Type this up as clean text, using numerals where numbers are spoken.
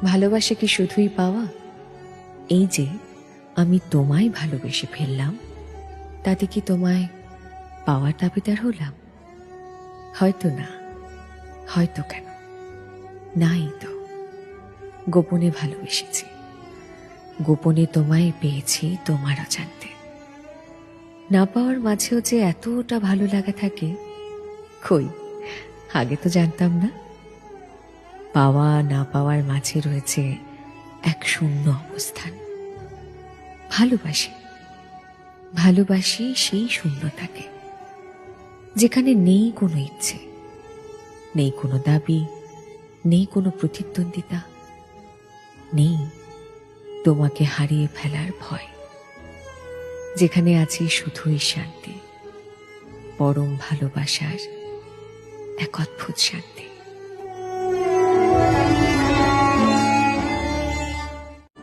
ভালোবাসা কি শুধুই পাওয়া? এই যে আমি তোমায় ভালোবেসে ফেললাম, তাতে কি তোমায় পাওয়ার দাবিদার হলাম? হয়তো না, হয়তো কেন, নাই তো। গোপনে ভালোবেসেছি, গোপনে তোমায় পেয়েছি তোমার অজান্তে। না পাওয়ার মাঝেও যে এতটা ভালো লাগা থাকে, কই আগে তো জানতাম না। পাওয়া না পাওয়ার মাঝে রয়েছে এক শূন্য অবস্থান। ভালোবাসি, ভালোবাসি সেই শূন্যতাকে, যেখানে নেই কোনো ইচ্ছে, নেই কোনো দাবি, নেই কোনো প্রতিদ্বন্দ্বিতা, নেই তোমাকে হারিয়ে ফেলার ভয়, যেখানে আছে শুধুই শান্তি, পরম ভালোবাসার এক অদ্ভুত শান্তি।